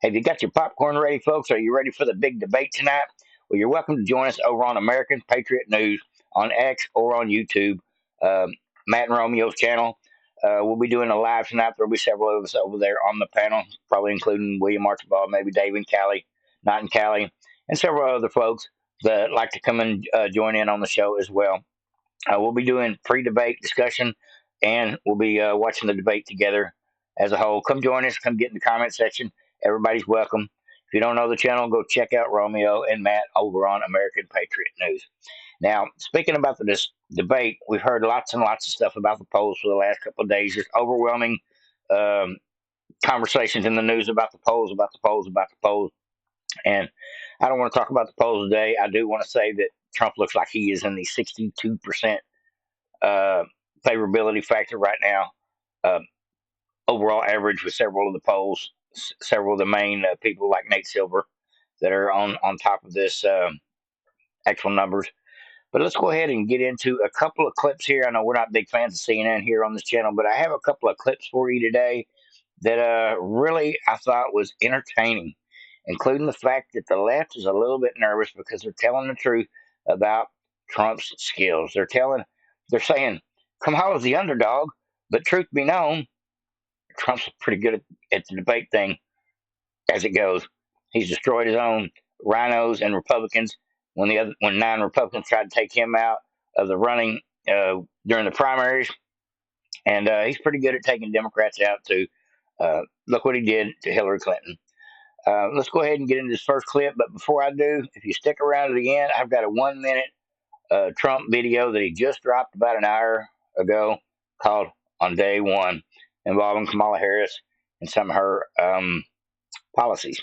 Have you got your popcorn ready, folks? Are you ready for the big debate tonight? Well, you're welcome to join us over on American Patriot News on X or on YouTube, Matt and Romeo's channel. We'll be doing a live tonight. There'll be several of us over there on the panel, probably including William Archibald, maybe Dave and Callie, Not and Callie, and several other folks that like to come and join in on the show as well. We'll be doing pre-debate discussion, and we'll be watching the debate together as a whole. Come join us. Come get in the comment section. Everybody's welcome. If you don't know the channel, go check out Romeo and Matt over on American Patriot News. Now, speaking about this debate, we've heard lots and lots of stuff about the polls for the last couple of days. There's overwhelming conversations in the news about the polls, about the polls, about the polls. And I don't want to talk about the polls today. I do want to say that Trump looks like he is in the 62% favorability factor right now. Overall average with several of the polls, several of the main people like Nate Silver that are on top of this actual numbers. But let's go ahead and get into a couple of clips here. I know we're not big fans of CNN here on this channel, but I have a couple of clips for you today that really I thought was entertaining, including the fact that the left is a little bit nervous because they're telling the truth about Trump's skills. They're saying Kamala's the underdog, but truth be known, Trump's pretty good at the debate thing as it goes. He's destroyed his own rhinos and Republicans when 9 Republicans tried to take him out of the running during the primaries, and he's pretty good at taking Democrats out too. Look what he did to Hillary Clinton. Let's go ahead and get into this first clip. But before I do, if you stick around to the end, I've got a 1-minute Trump video that he just dropped about an hour ago called On Day One, involving Kamala Harris and some of her policies.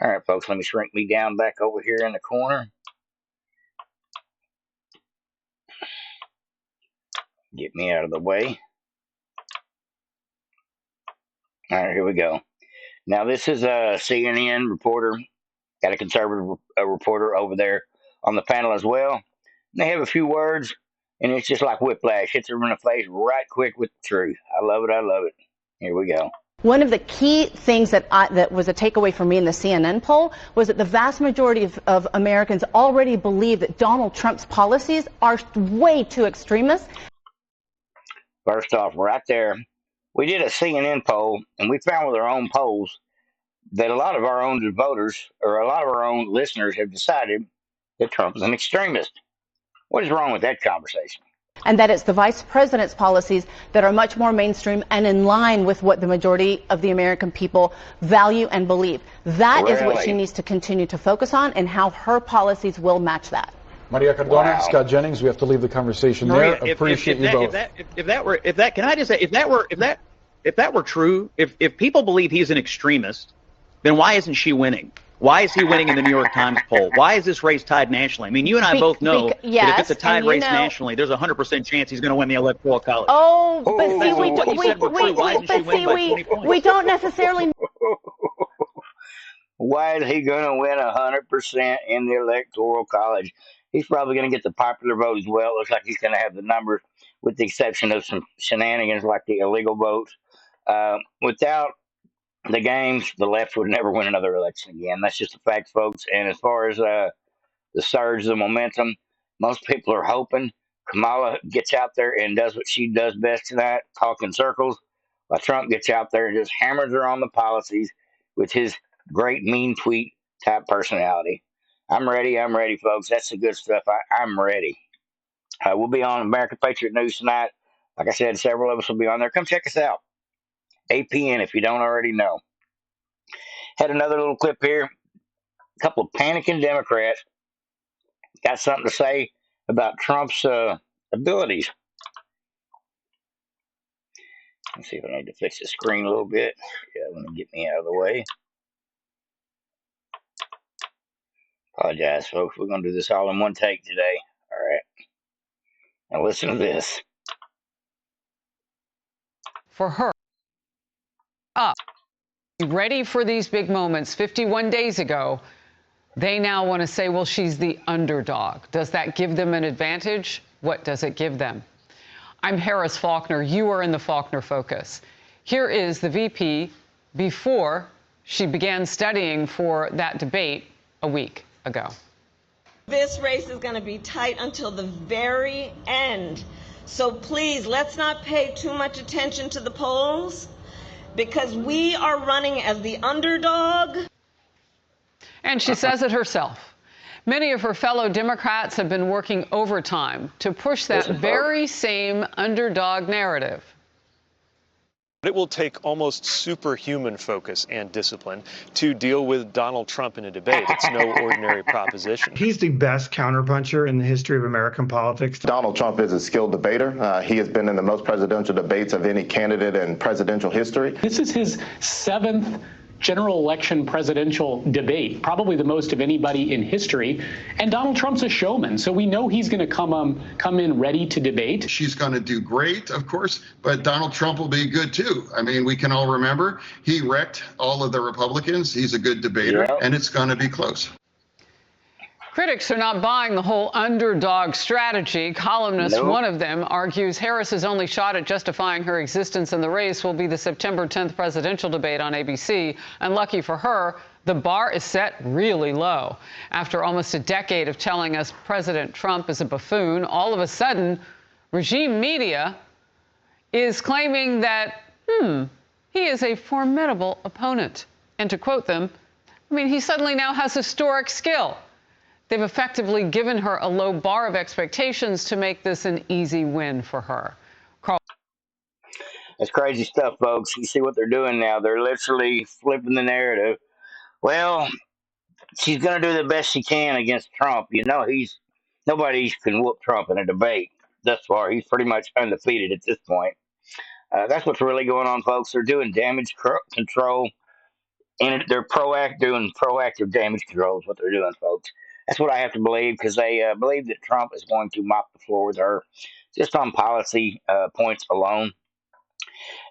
All right, folks, let me shrink me down back over here in the corner. Get me out of the way. All right, here we go. Now, this is a CNN reporter, got a conservative reporter over there on the panel as well. They have a few words, and it's just like whiplash. Hits her in the face right quick with the truth. I love it. I love it. Here we go. One of the key things that was a takeaway for me in the CNN poll was that the vast majority of Americans already believe that Donald Trump's policies are way too extremist. First off, right there, we did a CNN poll, and we found with our own polls that a lot of our own voters or a lot of our own listeners have decided that Trump is an extremist. What is wrong with that conversation? And that it's the vice president's policies that are much more mainstream and in line with what the majority of the American people value and believe. That is what she needs to continue to focus on, and how her policies will match that. Maria Cardona, Scott Jennings, we have to leave the conversation there. Appreciate you both. If that were true, if people believe he's an extremist, then why isn't she winning? Why is he winning in the New York Times poll? Why is this race tied nationally? I mean, you and I both know that if it's a tied race nationally, there's a 100% chance he's going to win the Electoral College. Oh, but we don't necessarily. Why is he going to win 100% in the Electoral College? He's probably going to get the popular vote as well. It looks like he's going to have the numbers, with the exception of some shenanigans like the illegal votes. Without the games, the left would never win another election again. That's just a fact, folks. And as far as the surge, the momentum, most people are hoping Kamala gets out there and does what she does best tonight, talk in circles, while Trump gets out there and just hammers her on the policies with his great mean tweet type personality. I'm ready, folks. That's the good stuff. I'm ready. We'll be on American Patriot News tonight. Like I said, several of us will be on there. Come check us out. APN, if you don't already know. Had another little clip here. A couple of panicking Democrats got something to say about Trump's abilities. Let's see if I need to fix the screen a little bit. Yeah, let me get me out of the way. Apologize, folks. We're going to do this all in one take today. All right. Now listen to this. For her, ready for these big moments. 51 days ago, they now want to say, well, she's the underdog. Does that give them an advantage? What does it give them? I'm Harris Faulkner. You are in the Faulkner Focus. Here is the VP before She began studying for that debate a week ago. This race is going to be tight until the very end. So please, let's not pay too much attention to the polls, because we are running as the underdog. And she says it herself. Many of her fellow Democrats have been working overtime to push that very same underdog narrative. It will take almost superhuman focus and discipline to deal with Donald Trump in a debate. It's no ordinary proposition. He's the best counterpuncher in the history of American politics. Donald Trump is a skilled debater. He has been in the most presidential debates of any candidate in presidential history. This is his 7th general election presidential debate, probably the most of anybody in history. And Donald Trump's a showman, so we know he's going to come in ready to debate. She's going to do great, of course, but Donald Trump will be good too. I mean, we can all remember he wrecked all of the Republicans. He's a good debater, and it's going to be close. Critics are not buying the whole underdog strategy. Columnist, one of them, argues Harris's only shot at justifying her existence in the race will be the September 10th presidential debate on ABC. And lucky for her, the bar is set really low. After almost a decade of telling us President Trump is a buffoon, all of a sudden, regime media is claiming that, he is a formidable opponent. And to quote them, I mean, he suddenly now has historic skill. They've effectively given her a low bar of expectations to make this an easy win for her. Carl. That's crazy stuff, folks. You see what they're doing now. They're literally flipping the narrative. Well, she's going to do the best she can against Trump. You know, nobody can whoop Trump in a debate thus far. He's pretty much undefeated at this point. That's what's really going on, folks. They're doing damage control, and they're doing proactive damage control is what they're doing, folks. That's what I have to believe, because they believe that Trump is going to mop the floor with her just on policy points alone.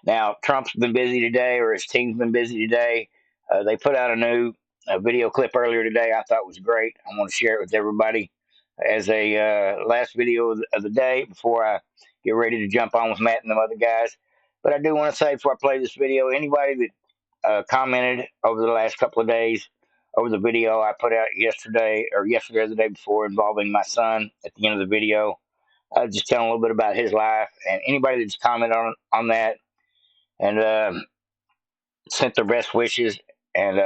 Now, Trump's been busy today, or his team's been busy today. They put out a new video clip earlier today I thought was great. I want to share it with everybody as a last video of the day before I get ready to jump on with Matt and them other guys. But I do want to say before I play this video, anybody that commented over the last couple of days over the video I put out yesterday or the day before involving my son at the end of the video, just telling a little bit about his life, and anybody that's commented on that and sent their best wishes and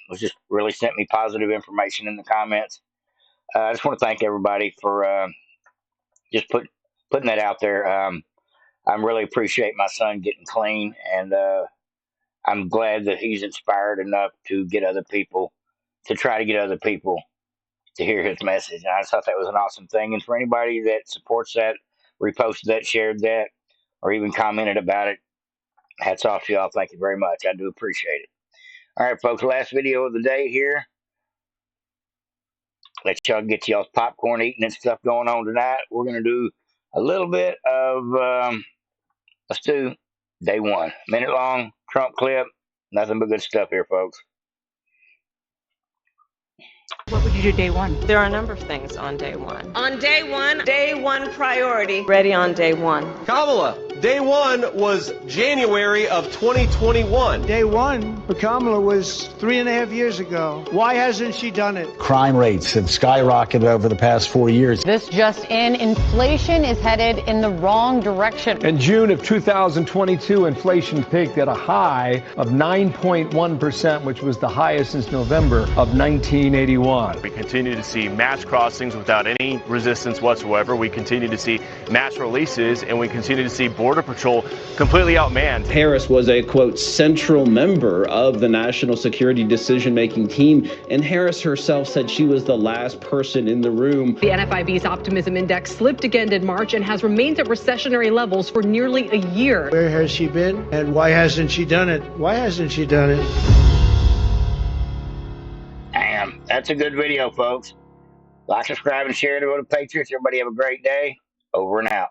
was just really sent me positive information in the comments. I just want to thank everybody for just putting that out there. I really appreciate my son getting clean, and I'm glad that he's inspired enough to get other people to try to get other people to hear his message. And I just thought that was an awesome thing. And for anybody that supports that, reposted that, shared that, or even commented about it, hats off to y'all. Thank you very much. I do appreciate it. All right, folks, last video of the day here. Let y'all get y'all's popcorn eating and stuff going on tonight. We're going to do a little bit of, let's do day one. Minute-long Trump clip. Nothing but good stuff here, folks. What would you do day one? There are a number of things on day one. On day one priority, ready on day one. Kamala, day one was January of 2021. Day one for Kamala was 3.5 years ago. Why hasn't she done it? Crime rates have skyrocketed over the past 4 years. This just in, inflation is headed in the wrong direction. In June of 2022, inflation peaked at a high of 9.1%, which was the highest since November of 1981. We continue to see mass crossings without any resistance whatsoever. We continue to see mass releases, and we continue to see Border Patrol completely outmanned. Harris was a, quote, central member of the national security decision-making team, and Harris herself said she was the last person in the room. The NFIB's optimism index slipped again in March and has remained at recessionary levels for nearly a year. Where has she been, and why hasn't she done it? Why hasn't she done it? Damn, that's a good video, folks. Like, subscribe, and share to go to Patriots. Everybody have a great day. Over and out.